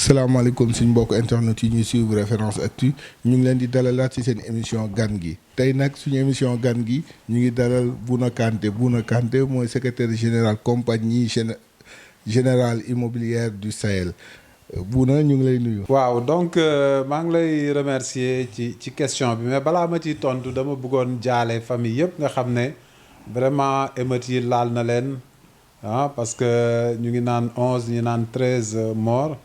salaamaaleykum suñ mbokk internet yi ñuy suivre Référence Actu ñu ngi leen di dalalaat ci seen émission gan gi tey nag suñu émission gan gi ñu ngi dalal Bouna Kanté mooy secrétaire général compagnie générale immobilière du Sahel Bouna ñu ngi lay nuyu. waaw donc maa ngi lay remercier ci question bi mais balaa ma ciy tontu dama bëggoon jaale famille yëpp nga xam ne vraiment émeutes yi laal na leen parce que ñu ngi naan 11 ñu naan 13 morts.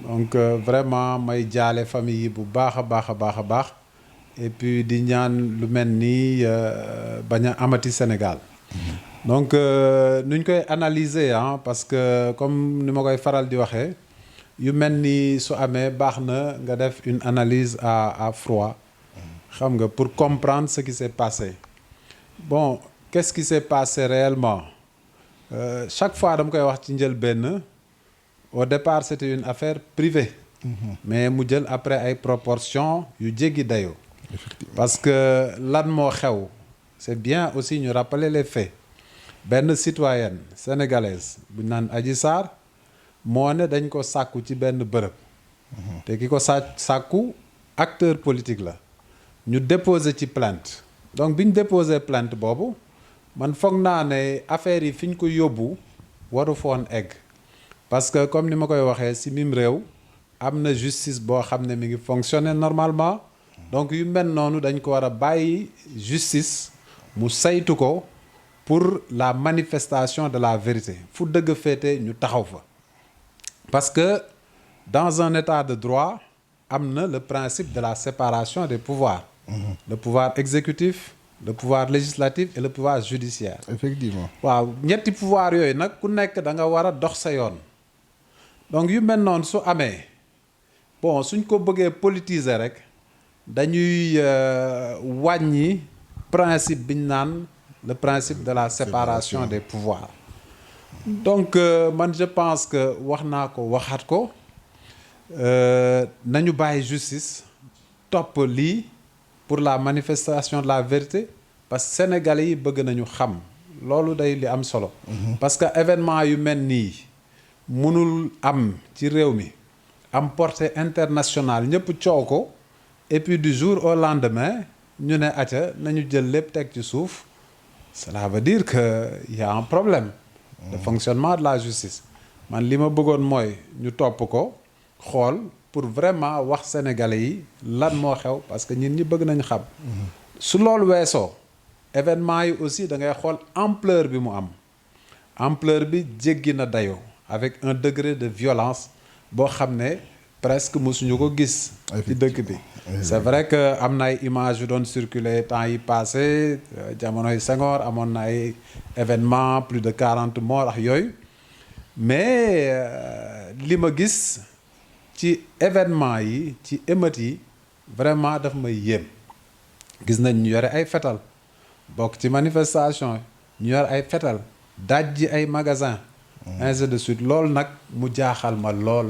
Donc vraiment may jaale famille yi bu baax a baax et puis di ñaan lu mel nii bañ a amati Sénégal. Donc nuñ koy analyser parce que comme ni ma koy faral di waxee yu mel ni su amee baax na nga def une analyse à froid xam nga pour comprendre ce qui s'est passé. Bon qu'est-ce qui s'est passé réellement chaque fois dama koy wax ci njëlbéen. Au départ c'était une affaire privée mais mu jël après ay proportions yu jéggi dayoo parce que lan moo xew c'est bien aussi ñu rappeler les faits benn citoyenne sénégalaise bu ñu naan Adji Sarr moo ne dañ ko sàkku ci benn bërëb te ki ko sàkku acteur politique la ñu déposer ci plainte donc bi ñu déposer plainte boobu man foog naa ne affaire yi fi ñu ko yóbbu waru foon egg parce que comme ni ma koy waxee ci mim réew am na justice boo xam ne mi ngi fonctionner normalement donc yu mel noonu dañ ko war a bàyyi justice mu saytu ko pour la manifestation de la vérité fu dëgg féete ñu taxaw fa parce que dans un état de droit am na le principe de la séparation des pouvoirs le pouvoir exécutif le pouvoir législatif et le pouvoir judiciaire effectivement waaw ñetti pouvoir yooyu nag ku nekk da nga war a dox sa yoon donc yu mel noonu su amee bon suñ ko bëggee politiser rek dañuy wàññi principe bi ñu naan le principe de la séparation des pouvoirs donc man je pense que wax naa ko waxaat ko nañu bàyyi justice topp lii pour la manifestation de la vérité parce que sénégalais yi bëgg nañu xam loolu day li am solo parce que événement yu mel nii mënul am ci réew mi am portée internationale ñëpp coow ko et puis du jour au lendemain ñu ne acca nañu jël lépp teg ci suuf cela veut dire que y a un problème de fonctionnement de la justice man li ma bëggoon mooy ñu topp ko xool pour vraiment wax sénégalais yi lan moo xew parce que ñun ñi bëgg nañu xam su loolu weesoo événement yi aussi da ngay xool ampleur bi mu am ampleur bi jéggi na dayoo avec un degré de violence boo xam ne presque mosuñu ko gis ci dëkk bi c'est vrai que am na ay images yu doon circuler temps yi passé jamonoy Senghor amoon na ay événements plus de 40 morts ak yooyu mais li ma gis ci événement yi ci émeutes yi vraiment daf may yéem gis nañ ñu yore ay fetal bokk ci manifestation ñu yore ay fetal dajji ay magasin ainsi de suite loolu nag mu jaaxal ma lool.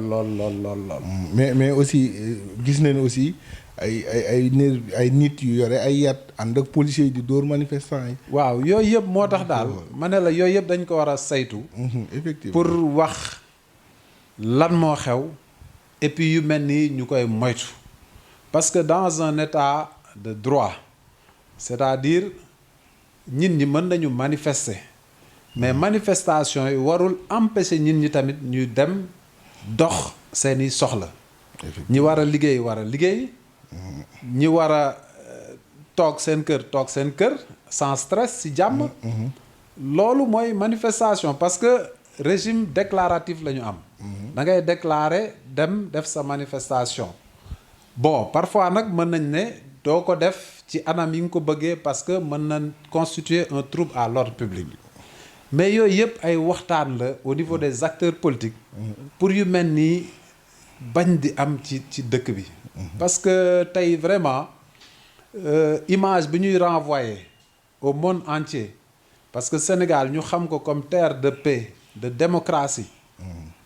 mais aussi gis nañ aussi ay nit yu yore ay yat ànd ak policiers yi di dóor manifestants yi. waaw yooyu yëpp moo tax daal ma ne la yooyu yëpp dañ ko war a saytu. effectivement pour wax lan moo xew et puis yu mel nii ñu koy moytu parce que dans un état de droit c'est-à-dire nit ñi mën nañu manifester. mais manifestation yi warul empêcher nit ñi tamit ñuy dem dox seeni soxla ñi war a liggéey ñi war a toog seen kër sans stress ci jàmm loolu mooy manifestation parce que régime déclaratif la ñu am da ngay déclarer dem def sa manifestation bon parfois nag mën nañ ne doo ko def ci anam yi nga ko bëggee parce que mën na constituer un trouble à l'ordre public mais yooyu yëpp ay waxtaan la au niveau des acteurs politiques pour yu mel nii bañ di am ci dëkk bi parce que tey vraiment image bi ñuy renvoyer au monde entier parce que Sénégal ñu xam ko comme terre de paix de démocratie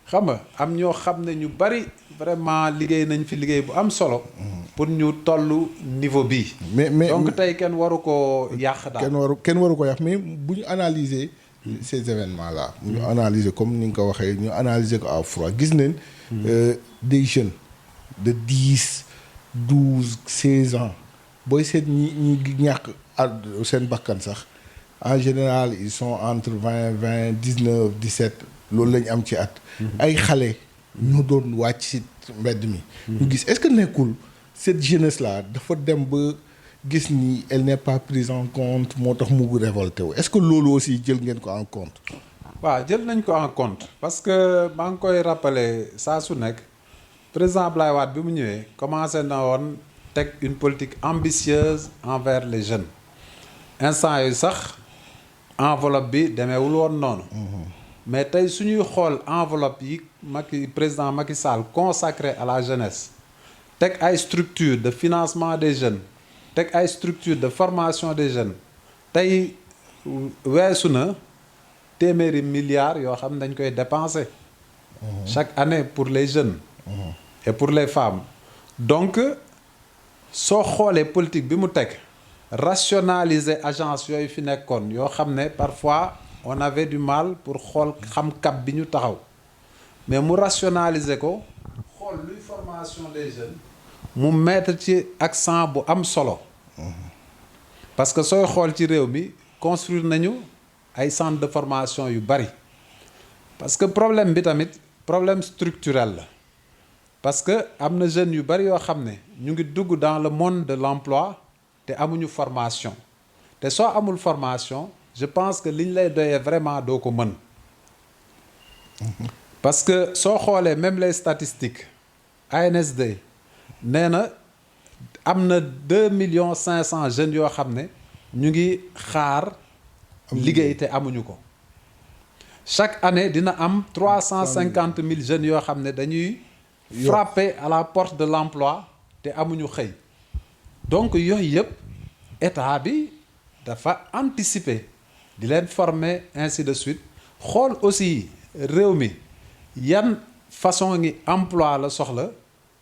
xam nga am ñoo xam ne ñu bari vraiment liggéey nañ fi liggéey bu am solo pour ñu tollu niveau bi mais donc tey kenn waru ko yàq daal kenn waru ko yàq mais bu ñu analyser ces événements là ñu analyser comme ni nga ko waxee ñu analyser ko à froid gis nañ des jeunes de 10 12 16 ans booy seet ñi ñàkk seen bakkan sax en général ils sont entre 20 19 17 loolu lañ am ci at ay xale ñoo doon wàcc ci mbedd mi ñu gis est-ce que nekkul cette jeunesse là dafa dem ba gis ni elle n'est pas prise en compte moo tax mu révolté wu est-ce que loolu aussi jël ngeen ko en compte waaw jël nañ ko en compte parce que maa ngi koy rappeler saa su nekk président Abdoulaye Wade bi mu ñëwee commencé na woon teg une politique ambitieuse envers les jeunes instant yooyu sax enveloppe bi demeewul woon noonu mais tey suñuy xool enveloppe yi président Macky Sall consacré à la jeunesse teg ay structure de financement des jeunes teg ay structure de formation des jeunes tey weesu na téeméeri milliards yoo xam ne dañ koy dépenser chaque année pour les jeunes et pour les femmes donc soo xoolee politique bi mu teg rationaliser agence yooyu fi nekkoon yoo xam ne parfois on avait du mal pour xool xam cap bi ñu taxaw mais mu rationaliser ko xool luy formation des jeunes mu mettre ci accent bu am solo parce que sooy xool ci réew mi construire nañu ay centres de formation yu bari parce que problème bi tamit problème structurel la parce que am na jeunes yu bari yoo xam ne ñu ngi dugg dans le monde de l'emploi te amuñu formation te soo amul formation je pense que liñ lay doyee vraiment doo ko mën parce que soo xoolee même les statistiques ANSD nee na am na 2,5 millions jeunes yoo xam ne ñu ngi xaar liggéey te amuñu ko chaque année dina am 350,000 jeunes yoo xam ne dañuy frapper à la porte de l'emploi te amuñu xëy donc yooyu yëpp état bi dafa anticiper di leen former ainsi de suite xool aussi réew mi yan façon ngi emploi la soxla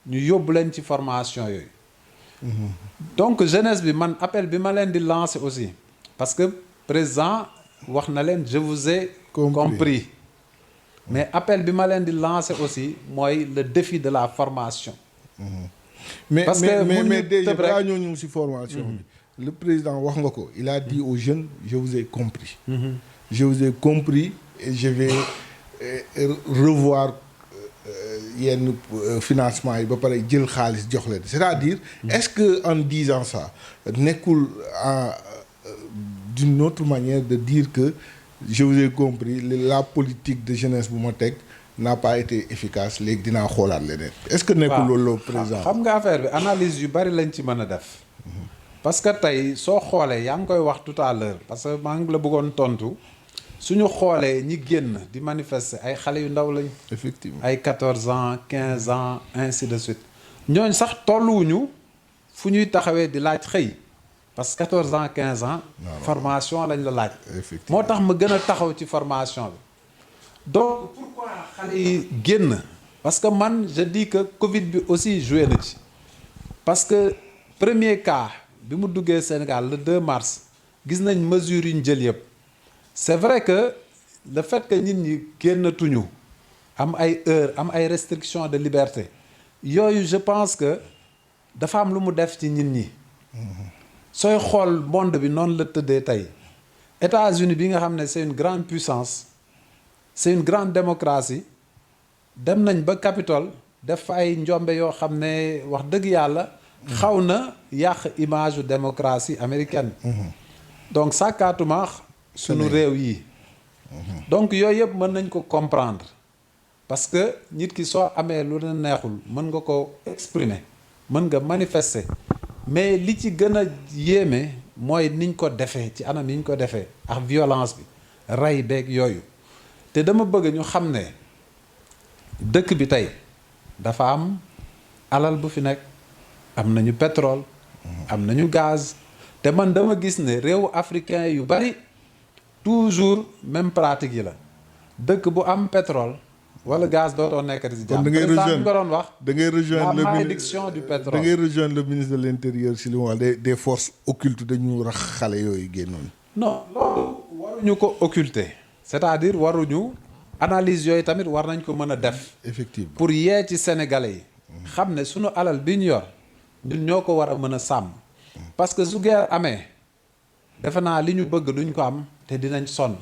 ñu yóbbu leen ci formation yooyu donc jeunesse bi man appel bi ma leen di lancer aussi parce que président wax na leen je vous ai compris mais appel bi ma leen di lancer aussi mooy le défi de la formation mais parce que mais déjà balaa ñoo ñëw ci formation bi le président wax nga ko il a dit aux jeunes je vous ai compris je vous ai compris et je vais revoir yenn financement yi ba pare jël xaalis jox leen c'est-à-dire est-ce que en disant ça nekkul d'une autre manière de dire que je vous ai compris la politique de jeunesse bu ma teg n'a pas été efficace léegi dinaa xoolaat leneen est-ce que nekkul loolu président xam nga affaire bi analyse yu bari lañ ci mën a def parce que tey soo xoolee yaa ngi koy wax tout à l'heure parce que maa ngi la bëggoon tontu suñu xoolee ñi génn di manifester ay xale yu ndaw lañ effectivement ay 14 ans 15 ans ainsi de suite ñooñ sax tolluwuñu fu ñuy taxawee di laaj xëy parce que 14 ans 15 ans formation lañ la laaj moo tax ma gën a taxaw ci formation bi donc pourquoi xale yi génn parce que man je dis que Covid bi aussi joué na ci parce que premier cas bi mu duggee Sénégal le 2 mars gis nañ mesures yu ñu jël yëpp c'est vrai que le fait que nit ñi génnatuñu am ay heures am ay restrictions de liberté yooyu je pense que dafa am lu mu def ci nit ñi sooy xool monde bi noonu la tëddee tey États-Unis bi nga xam ne c'est une grande puissance c'est une grande démocratie dem nañ ba Capitole def fa ay njombe yoo xam ne wax dëgg yàlla xaw na yàq image démocratie américaine donc sàkkaatuma sunu réew yi donc yooyu yëpp mën nañ ko comprendre parce que nit ki soo amee lu la neexul mën nga ko exprimer mën nga manifester mais li ci gën a yéeme mooy niñ ko defee ci anam yi ñu ko defee ak violence bi rey beeg yooyu te dama bëgg ñu xam ne dëkk bi tey dafa am alal bu fi nekk am nañu pétrole am nañu gaz te man dama gis ne réewu africain yu bari toujours même pratique yi la dëkk bu am pétrole wala gaz dootoo nekkati si jàmm. da ngay rejoindre nga doon wax. da ngay rejoindre la malédiction du pétrole. da ngay rejoindre le ministre de l'intérieur si li mu wax des forces occultes dañu rax xale yooyu génnoon. non loolu waruñu ko occulter c'est-à-dire waruñu analyse yooyu tamit war nañ ko mën a def. effectivement pour yee ci sénégalais yi. xam ne sunu alal bi ñu yor ñun ñoo ko war a mën a sàmm. parce que su guerre amee defe naa li ñu bëgg duñ ko am te dinañ sonn.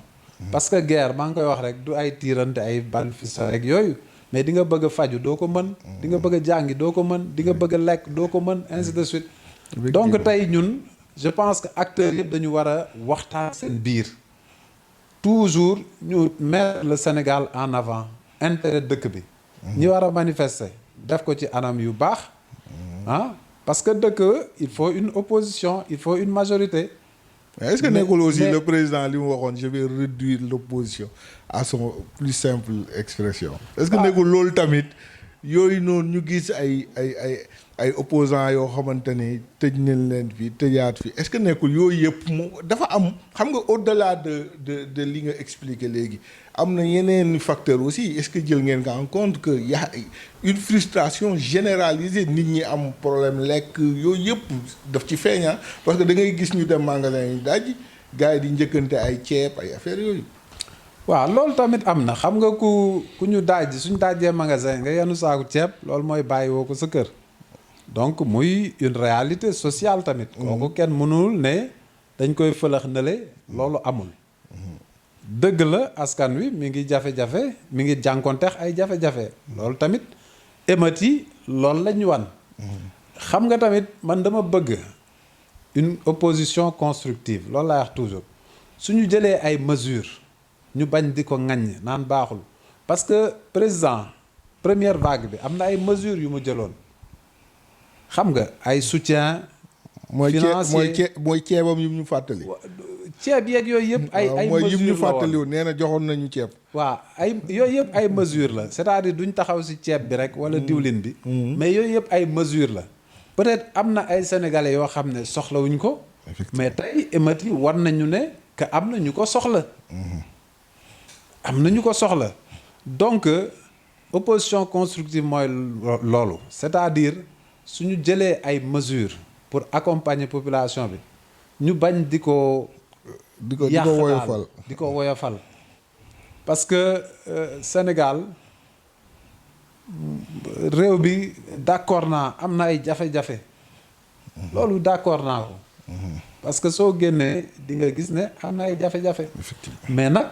parce que guerre maa ngi koy wax rek du ay tiirante ay bal fi sa rek yooyu mais di nga bëgg a faju doo ko mën. di nga bëgg a jàngi doo ko mën di nga bëgg a lekk doo ko mën ainsi de suite. donc tey ñun je pense que acteurs yëpp dañu war a waxtaan seen biir. toujours ñu mettre le Sénégal en avant intérêt dëkk bi. ñi war a manifester def ko ci anam yu baax. ah parce que dëkk il faut une opposition il faut une majorité. mais est-ce que nekkul aussi le président li mu waxoon je vais réduire l'opposition à son plus simple expression. est-ce que nekkul loolu tamit yooyu noonu ñu gis ay opposants yoo xamante ni tëj nañ leen fi tëjaat fi est-ce que nekkul yooyu yëpp mu dafa am xam nga au-delà de li nga expliqué léegi am na yeneen facteurs aussi est-ce que jël ngeen ko en compte que y a une frustration généralisée nit ñi am problème lekk yooyu yëpp daf ci feeñaa parce que da ngay gis ñu dem magasin yu daj gars yi di njëkkante ay ceeb ay affaires yooyu. waaw loolu tamit am na xam nga ku ñu daaj suñ daajee magasin nga yenu saaku ceeb loolu mooy bàyyi woo ko sa kër. donc muy une réalité sociale tamit. kooku kenn mënul ne dañ koy fëlax nale loolu amul. dëgg la askan wi mi ngi jafe-jafe mi ngi jànkonteex ay jafe-jafe. loolu tamit émeutes yi loolu la ñu wan. xam nga tamit man dama bëgg une opposition constructive loolu laay wax toujours suñu jëlee ay mesures ñu bañ di ko ŋaññ naan baaxul parce que président première vague bi am na ay mesures yu mu jëloon. xam nga ay soutien financier mooy ceebam yu ñu fàttali. ceeb yeeg yooyu yëpp ay mooy mesures yu ñu la fàttali woon nee na joxoon nañu ceeb. waaw ay yooyu yëpp ay mesures la c'est-à-dire duñ taxaw ci ceeb bi rek wala diwlin bi. mais yooyu yëpp ay mesures la. peut-être am na ay sénégalais yoo xam ne soxlawuñ ko. mais tey émeutes yi war nañu ne que am na ñu ko soxla. am na ñu ko soxla donc opposition constructive mooy loolu c'est-à-dire. suñu jëlee ay mesures pour accompagner population bi ñu bañ di ko woyofal di ko woyofal parce que Sénégal réew bi d'accord naa am na ay jafe-jafe loolu d'accord naa ko parce que soo génnee di nga gis ne am na ay jafe-jafe mais nag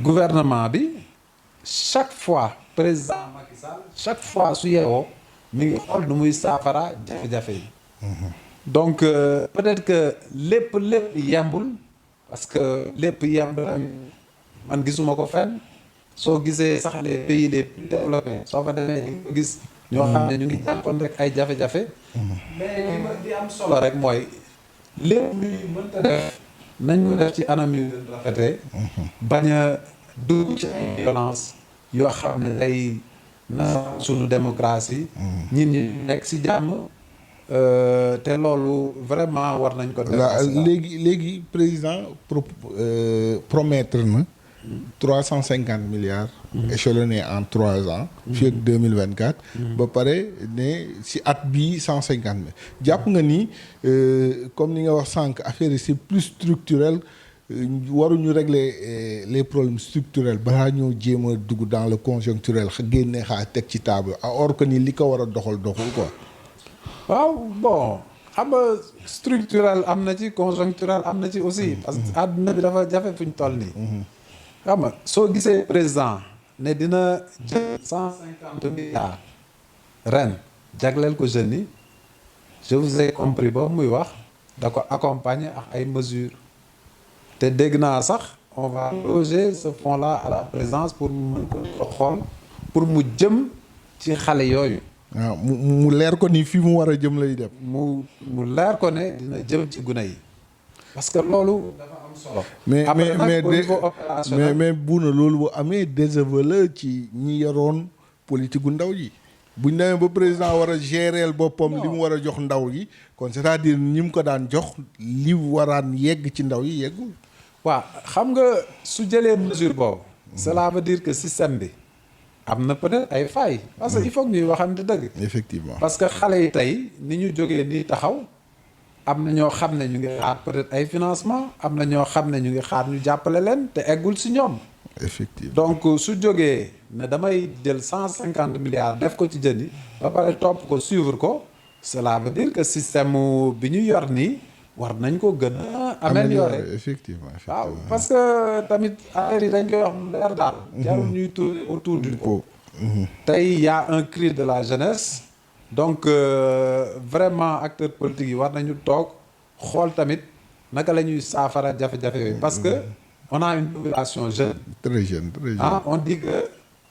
gouvernement bi chaque fois président Macky Sall chaque fois su yeewoo mi ngi xool nu muy saafara jafe-jafe yi. donc peut-être que lépp yembul parce que lépp yemb man gisuma ko fenn soo gisee sax les pays les plus développés soo fa demee ñu ko gis. ñoo xam ne ñu ngi jàppoon rek ay jafe-jafe. mais li am solo rek mooy lépp luy mënta def nañ ko def ci anam yu rafetee. bañ a dugg ci ay violence yoo xam ne day. na suñu démocratie. ñit ñi nekk ci jàmm. te loolu vraiment war nañ ko def. léegi président promettre na 350 milliards. échelonnés en 3 ans. fii ak 2024. ba pare ne ci at bii 150 mille. jàpp nga ni comme ni nga wax sànq affaire yi c'est plus structurel. waruñu régler les problèmes structurels balaa ñoo jéem a dugg dans le conjoncturel génne xaa teg ci table or que ni li ko war a doxul quoi. waaw bon xam nga structurel am na ci conjoncturel am na ci aussi. parce que àdduna bi dafa jafe fu ñu toll nii. xam nga soo gisee président ne dina jël 150 milliards ren jagleel ko jeunes yi je vous ai compris ba muy wax da ko accompagner ak ay mesures. te dégg naa sax on va loger ce fonds là à la présidence pour mu xool pour mu jëm ci xale yooyu. waaw mu leer ko ni fi mu war a jëm lay dem. mu leer ko ne dina jëm ci gune yi. parce que loolu dafa am solo. mais Bouna loolu bu amee désaveu la ci ñi yoroon politique gu ndaw yi. buñ demee ba président war a gérer boppam li mu war a jox ndaw yi kon c'est-à-dire ñi mu ko daan jox li waraan yegg ci ndaw yi yeggul. waaw xam nga su jëlee mesure boobu. cela veut dire que système bi am na peut-être ay failles. parce que il faut que ñuy waxante dëgg. effectivement parce que xale yi tey ni ñu jógee nii taxaw am na ñoo xam ne ñu ngi xaar peut-être ay financement am na ñoo xam ne ñu ngi xaar ñu jàppale leen te eggul si ñoom. effectivement donc su jógee ne damay jël 150 milliards def ko ci jën yi ba pare topp ko suivre ko cela veut dire que système bi ñu yor nii war nañ ko gën a améliorer. effectivement waaw parce que tamit affaire yi dañ koy wax mu leer daal. jarul ñuy tourner autour du pot. tey y a un cri de la jeunesse. donc vraiment acteurs politiques yi war nañu toog xool tamit naka la ñuy saafara jafe-jafe yooyu parce que on a une population jeune. très jeune. On dit que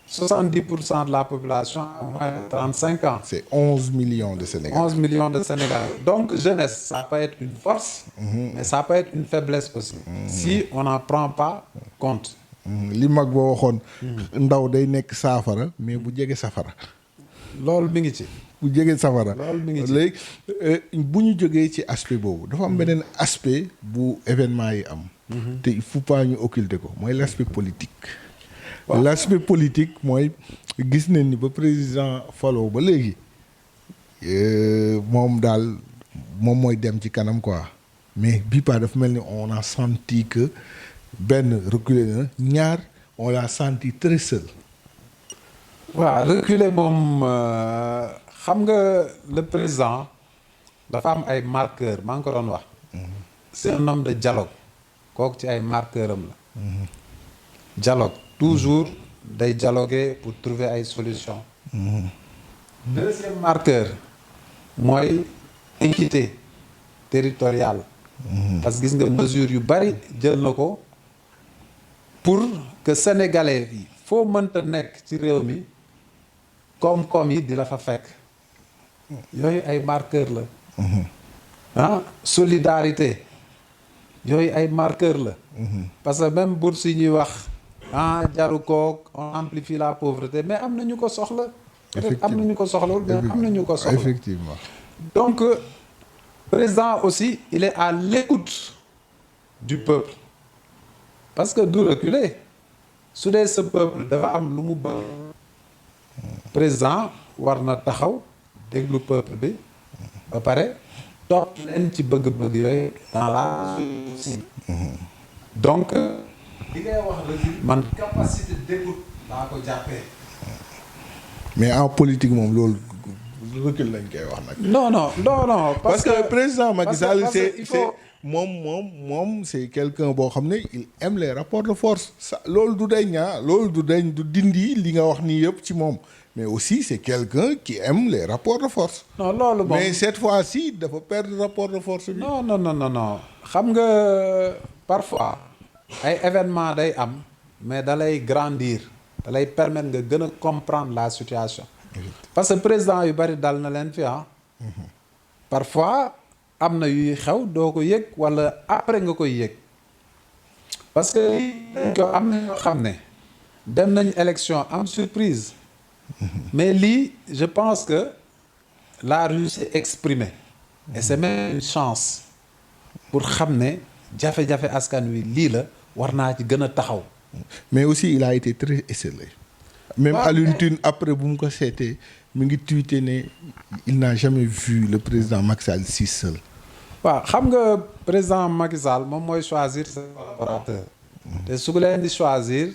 70% de la population a moins de 35 ans. c'est 11 millions de Sénégalais. 11 millions de Sénégalais. Donc jeunesse, ça peut être une force, mais ça peut être une faiblesse aussi. Si on n'en prend pas compte. li mag ba waxoon. ndaw day nekk saafara mais bu jege safara. loolu mi ngi ci. bu jege safara. loolu mi ngi ci léegi bu ñu jógee ci aspect boobu dafa am beneen aspect bu événement yi am. te il faut pas ñu occulter ko mooy l'aspect politique. waaw l'aspect politique mooy gis nañ ni ba président Fallou ba léegi moom daal moom mooy dem ci kanam quoi mais bii pas dafa mel ni on a senti que benn reculé na ñaar on l'a senti très seul. waaw reculer moom xam nga le président dafa am ay marqueurs maa ngi ko doon wax. c'est un homme de dialogue kooku ci ay marqueurs am la. dialogue toujours day dialoguer pour trouver ay solutions. deuxième marqueur mooy équité territoriale. parce que gis nga mesure yu bari jël na ko pour que sénégalais yi foo mënta nekk ci réew mi koom-koom yi di la fa fekk yooyu ay marqueur la. solidarité yooyu ay marqueur la. parce que même bourse yi ñuy wax jaru kook on amplifie la pauvreté mais am na ñu ko soxla. peut-être am na ñu ko soxlawul mais am na ñu ko soxla. effectivement. donc président aussi il est à l'écoute du peuple parce que du reculer su dee sa peuple dafa am lu mu bëgg président war na taxaw déglu peuple bi ba pare topp leen ci bëgg-bëgg yooyu dans la possible. donc li ngay wax recul man capacité d'écoute laa ko jàppee. mais en politique moom loolu recul lañ koy wax nag. non. parce que président Macky Sall parce que il faut moom c'est quelqu'un boo xam ne il aime les rapports de force. loolu du dañ du dindi li nga wax nii yëpp ci moom mais aussi c'est quelqu'un qui aime les rapports de force. non loolu moom mais cette fois-ci dafa perdre rapport de force bi. non xam nga parfois ay événements day am mais da lay grandir da lay permettre nga gën a comprendre la situation. parce que président yu bari dal na leen fi parfois am na yuy xew doo ko yëg walla après nga koy yëg parce que am na ñoo xam ne dem nañ élection am surprise mais lii je pense que la rue s'est exprimée et c'est même une chance pour xam ne jafe-jafe askan wi lii la war naa ci gën a taxaw. mais aussi il a été très esselé. même Alioune Tine après bu mu ko seetee mi ngi tweeté ne il n'a jamais vu le président Macky Sall si seul. waaw xam nga président Macky Sall moom mooy choisir ses collaborateurs. te su ko leen di choisir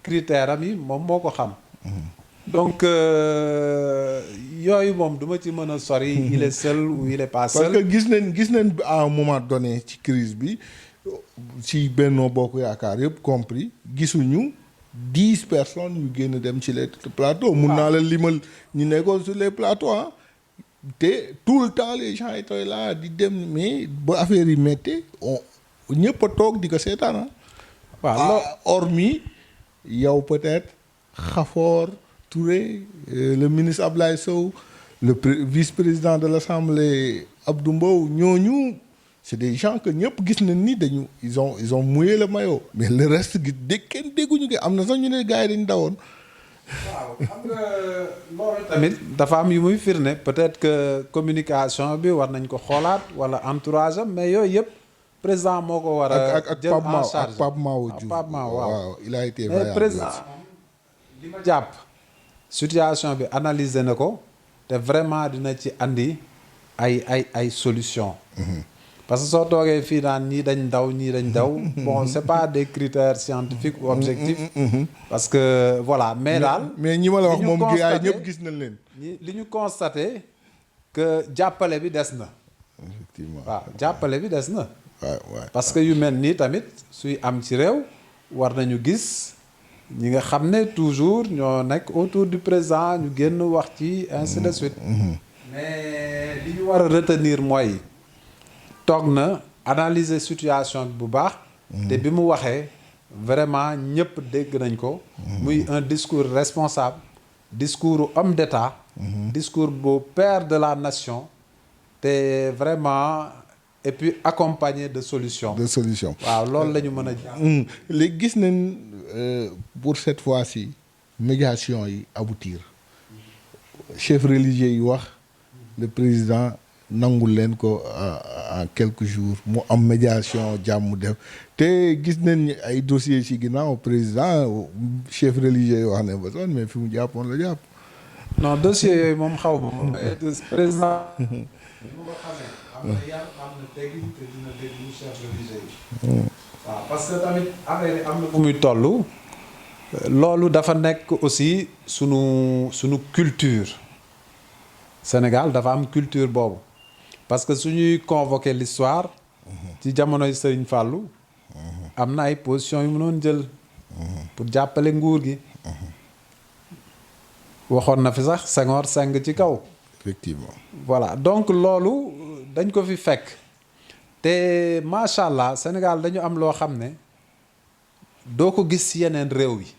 critères am yi moom moo ko xam. donc yooyu moom du ma ci mën a sori. il est seul ou il est pas seul. parce que gis nañ à un moment donné ci crise bi ci Benno Bokk Yaakaar yëpp compris gisuñu 10 personnes yu génn dem ci les plateaux. mun naa la limal ñu nekkoon sur les plateaux te tout le temps les gens étaient là di dem mais ba affaire yi méttee ñëpp a toog di ko seetaan waaw hormis yow peut-être Khafor Touré le ministre Ablaye Sow le vice-président de l'Assemblée Abdou Mbow ñooñu c'est des gens que ñëpp gis nañ ni dañu ils ont mouillé le maillot mais le reste gi kenn dégguñu ko am na sax ñu ne gars yi dañu dawoon. waaw xam nga loolu tamit dafa am yu muy firnde peut-être que communication bi war nañ ko xoolaat wala entourage am mais yooyu yëpp président moo ko war a jël en charge ak Pape Mao Diouf waaw il a été mais président li ma jàpp situation bi analyser na ko te vraiment dina ci andi ay solution parce que soo toogee fii naan ñii dañ daw ñii dañ daw bon c'est pas des critères scientifiques ou objectifs parce que voilà mais daal mais ñi ma la wax li ñu moom gars yi constaté- ñëpp gis nañ leen. li ñu constaté que jàppale bi des na Effectivement. waaw jàppale bi des na waaw waaw. parce que yu mel nii tamit suy am ci réew war nañu gis ñi nga xam ne toujours ñoo nekk autour du président ñu génn wax ci ainsi de suite mais li ñu war a retenir mooy toog na analyser situation bi bu baax te bi mu waxee vraiment ñëpp dégg nañ ko muy un discours responsable discours homme d'État discours bu père de la nation te vraiment et puis accompagné de solutions de solution. waaw loolu la ñu mën a jàpp léegi gis nañ pour cette fois-ci médiation yi aboutir chef religieux yi wax le président nangul leen ko en quelques jours mu am médiation jàmm def te gis nañ ni ay dossiers ci ginnaaw président chef religieux yi wax ne ba sonn mais fi mu jàppoon la jàpp. non dossier yooyu moom xaw ma président bi ma ko xamee am na yar am na teggin te dina déglu chef religieux yi waaw parce que tamit affaire yi am na fu muy toll loolu dafa nekk aussi sunu culture Sénégal dafa am culture boobu parce que suñuy convoquer l'histoire ci jamonoy Serigne Fallou am na ay positions yu mu doon jël pour jàppale nguur gi waxoon na fi sax Senghor seng ci kaw effectivement. voilà donc loolu dañ ko fi fekk te macha allah Sénégal dañu am loo xam ne doo ko gis yeneen réew yi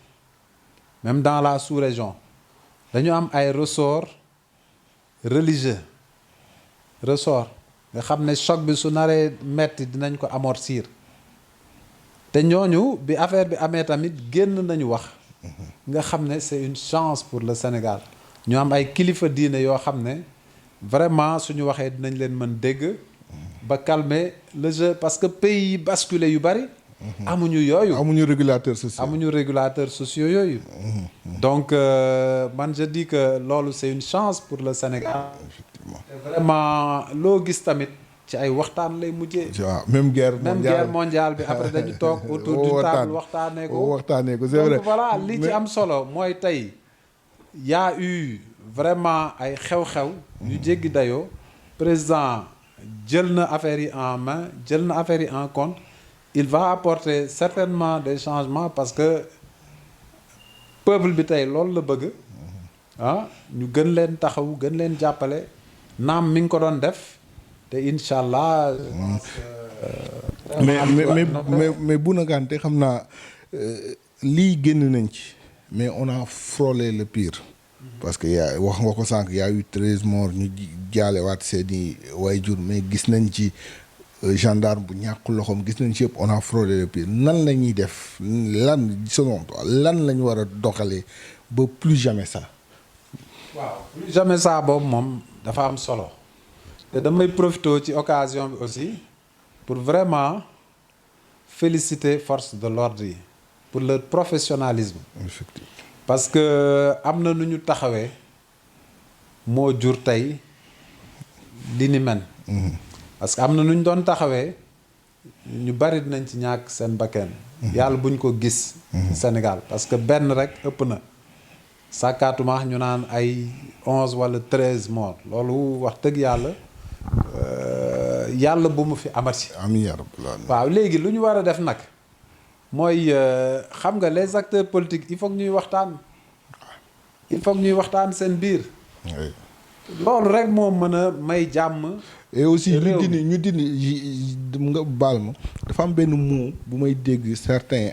même dans la sous-région dañu am ay ressorts religieux ressort nga xam ne choc bi su naree metti dinañ ko amortir te ñooñu bi affaire bi amee tamit génn nañu wax nga xam ne c'est une chance pour le Sénégal ñu am ay kilifa diine yoo xam ne vraiment suñu waxee dinañ leen mën dégg ba calmer le jeu parce que pays yi basculé yu bari amuñu yooyu amuñu régulateur social. amuñu régulateurs sociaux yooyu donc man je dis que loolu c'est une chance pour le Sénégal effectivement. te vraiment loo gis tamit ci ay waxtaan lay mujjee waaw même guerre mondiale même guerre mondiale bi après dañu toog autour d'une table waxtaanee ko waxtaanee ko c'est vrai. donc voilà li ci am solo mooy tey y a eu vraiment ay xew-xew yu jéggi dayoo président jël na affaire yi en main jël na affaire yi en compte il va apporter certainement des changements parce que peuple bi tey loolu la bëgg ñu gën leen taxaw gën leen jàppale naam mi ngi ko doon def te incha allah. mais Bouna Kanté xam naa lii génn nañ ci mais on a frôlé le pire. parce que yaa wax nga ko sànq y a eu 13 morts ñu jaalewaat seeni waajur mais gis nañ ci gendarme bu ñàkk loxoom gis nañ ci yëpp on a frôlé le pire nan la ñuy def lan selon toi lan la ñu war a doxalee ba plus jamais ça. waaw plus jamais ça boobu moom dafa am solo. te damay profiter ci occasion bi aussi pour vraiment féliciter force de l'ordre yi pour leur professionnalisme. effectivement. parce que am na nu ñu taxawee moo jur tey li ni mel. parce que am na nu ñu doon taxawee ñu bari dinañ ci ñàkk seen bakkan. yàlla buñ ko gis. Sénégal parce que benn rek ëpp na. sàkkaatuma ñu naan ay 11 wala 13 morts loolu wax dëgg yàlla yàlla bu mu fi amati. amiin yaa rabbal aalamiin. waaw léegi lu ñu war a def nag mooy xam nga les acteurs politiques il faut que ñuy waxtaan. il faut que ñuy waxtaan seen biir. loolu rek moo mën a may jàmm. et aussi ñu dindi nga baal ma dafa am benn mot bu may dégg certains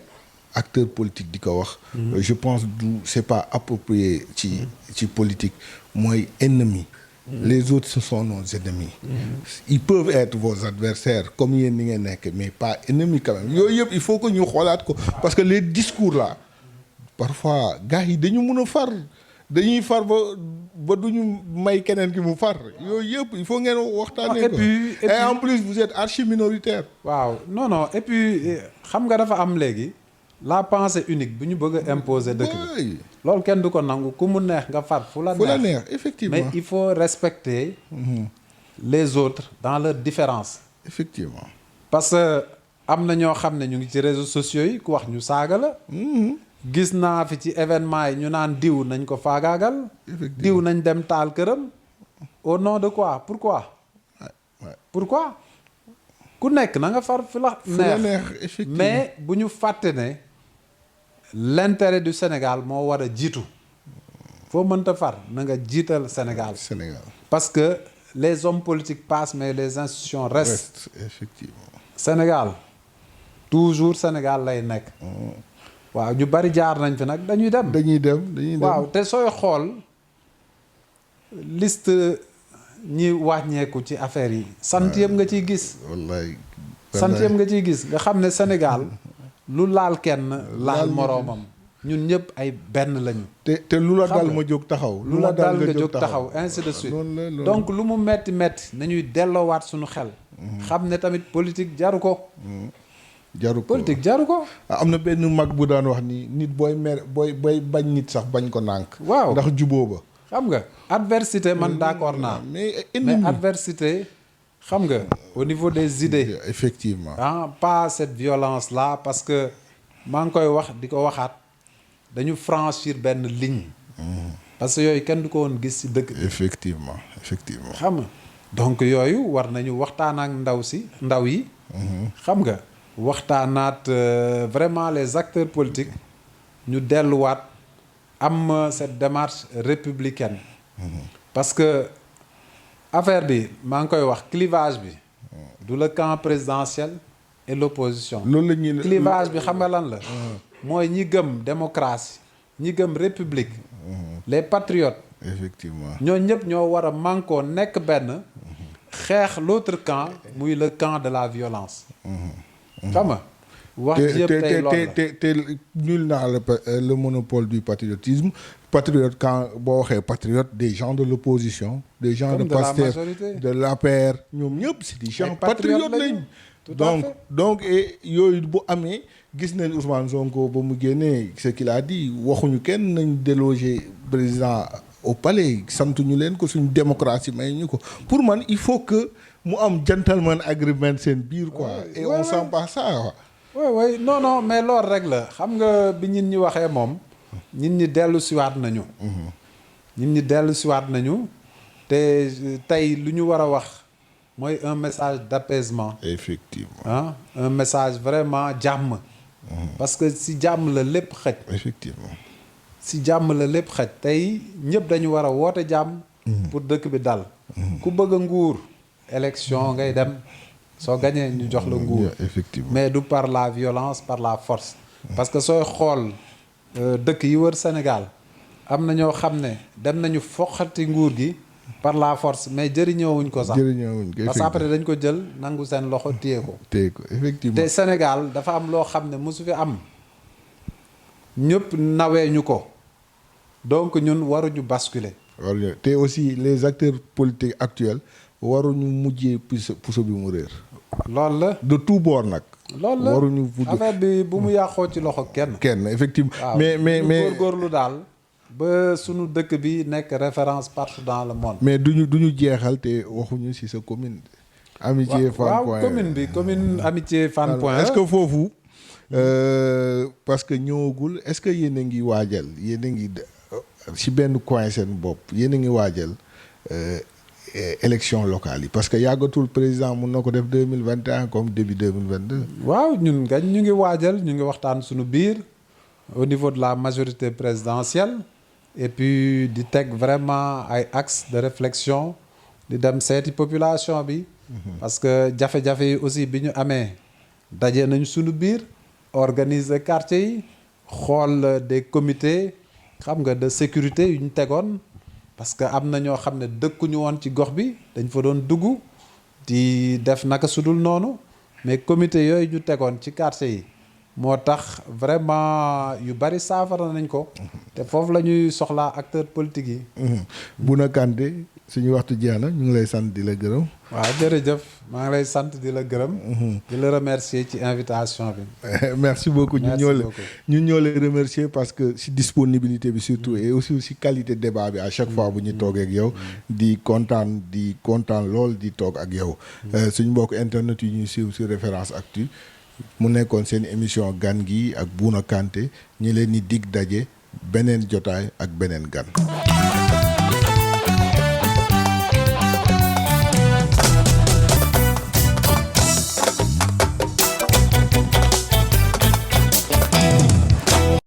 acteurs politiques di ko wax. je pense du c'est pas approprié ci politique mooy ennemi. les autres ce sont nos ennemis. ils peuvent être vos adversaires comme yéen ni ngeen nekk mais pas ennemis quand même yooyu yëpp il faut que ñu xoolaat ko parce que les discours là parfois gars yi dañu mën a far dañuy far ba duñu may keneen ki mu far yooyu yëpp il faut ngeen waxtaanee ko et en plus vous êtes archi minoritaire. waaw non et puis xam nga dafa am léegi la pensée unique bu ñu bëgg a imposer dëkk bi loolu kenn du ko nangu ku mu neex nga far fu la neex effectivement mais il faut respecter les autres dans leurs différences effectivement. parce que am na ñoo xam ne ñu ngi ci réseaux sociaux yi ku wax ñu saaga la. gis naa fi ci événement yi ñu naan diw nañ ko faagaagal. diw nañ dem taal këram. au nom de quoi pourquoi. pourquoi. ku nekk na nga far fi la neex effectivement. mais bu ñu fàtte ne l'intérêt du Sénégal moo war a jiitu. foo mënta far na nga jiital Sénégal. parce que les hommes politiques passent mais les institutions restent. Effectivement. Sénégal toujours Sénégal lay nekk. waaw ñu bari jaar nañ fi nag dañuy dem. waaw te sooy xool liste ñi wàññeeku ci affaire yi. sant yëpp nga ciy gis. wallaay. sant yëpp nga ciy gis nga xam ne Sénégal lu laal kenn laal moroomam. ñun ñëpp ay benn lañu. te lu la dal ma jóg taxaw. lu la dal nga jóg taxaw ainsi de suite. donc lu mu metti nañuy delloowaat suñu xel. xam ne tamit politique jaru ko. politique jaru ko. am na benn mag bu daan wax ni nit booy bañ nit sax bañ ko nànk. waaw ndax juboo ba. xam nga adversité man d'accord naa. mais adversité xam nga au niveau des idées. effectivement. pas cette violence là parce que maa ngi koy wax di ko waxaat. dañu franchir benn ligne. parce que yooyu kenn du ko woon gis ci dëkk bi. effectivement. xam nga donc yooyu war nañu waxtaan ak ndaw yi. xam nga waxtaanaat vraiment les acteurs politiques ñu delluwaat am cette démarche républicaine. parce que affaire bi maa ngi koy wax clivage bi. du le camp présidentiel et l'opposition. loolu la ñuy clivage bi xam nga lan la. mooy ñi gëm démocratie ñi gëm république. les patriotes. effectivement ñoo ñëpp ñoo war a mànkoo nekk benn. xeex l'autre camp muy le camp de la violence. xam nga wax yëpp tey loolu la te nul n'a le monopole du patriotisme. patriote quand boo waxee patriote des gens de l'opposition des gens de Pastef de l'APR ñoom ñëpp c'est des gens patriotes lañ. donc et yooyu bu amee gis nañ Ousmane Sonko ba mu génnee ce qu'il a dit waxuñu kenn nañ déloger président au palais santuñu leen ko suñu démocratie may ñu ko pour man il faut que mu am gentleman agreement seen biir quoi. et on sent pas ça. oui non mais loolu rek la xam nga bi ñit ñi waxee moom. nit ñi dellu siwaat nañu. te tey lu ñu war a wax. mooy un message d'apaisement. effectivement. un message vraiment jàmm. parce que si jàmm la lépp xëj. effectivement. si jàmm la lépp xëj tey ñëpp dañu war a woote jàmm. pour dëkk bi dal. ku bëgg a nguur. élection ngay dem soo gañee ñu jox la nguur. effectivement mais du par la violence par la force. parce que sooy xool dëkk yi wër Sénégal am na ñoo xam ne dem nañu foqati nguur gi. par la force mais jëriñoowuñ ko sax. parce que après dañ ko jël nangu seen loxo téye ko. effectivement te Sénégal dafa am loo xam ne mosu fi am ñëpp nawee ñu ko donc ñun waruñu basculer. te aussi les acteurs politiques actuels waruñu mujjee puso bi mu réer. loolu la de tout bord nag. loolu la waruñu affaire bi bu mu yàqoo ci loxo kenn. effectivement. waaw mais góorgóorlu daal. ba sunu dëkk bi nekk référence partout dans le monde. mais duñu jeexal te waxuñu ci sa commune. Amitié Fann Point commune Amitié Fann Point. est-ce que foofu parce que ñëwagul est-ce que yéen a ngi waajal yéen a ngi ci benn coin seen bopp yéen a ngi waajal élection locale yi parce que yàggatul président mun na ko def 2021 comme début 2022. waaw ñun gañ ñu ngi waajal ñu ngi waxtaan suñu biir au niveau de la majorité présidentielle. et puis di teg vraiment ay axes de réflexion di dem seeti population bi. parce que jafe-jafe yi aussi bi ñu amee daje nañ suñu biir organiser quartier yi xool des comités xam nga de sécurité yu ñu tegoon parce que am na ñoo xam ne dëkkuñu woon ci gox bi dañ fa doon dugg di def naka sudul noonu mais comité yooyu ñu tegoon ci quartier yi moo tax vraiment yu bari saafara nañ ko te foofu la ñuy soxlaa acteurs politiques yi. Bouna Kanté suñu waxtu jeex na ñu ngi lay sant di la gërëm. waaw jërëjëf maa ngi lay sant di la gërëm. di la remercier ci invitation bi. merci beaucoup ñun ñoo lay remercier parce que si disponibilité bi surtout et aussi si qualité débat bi à chaque fois bu ñu toogee ak yow di kontaan lool di toog ak yow. suñu mbokk internet yi ñuy suivre sur Référence Actu mu nekkoon seen émission gan gi ak Bouna Kanté ñi leen di dig daje beneen jotaay ak beneen gan.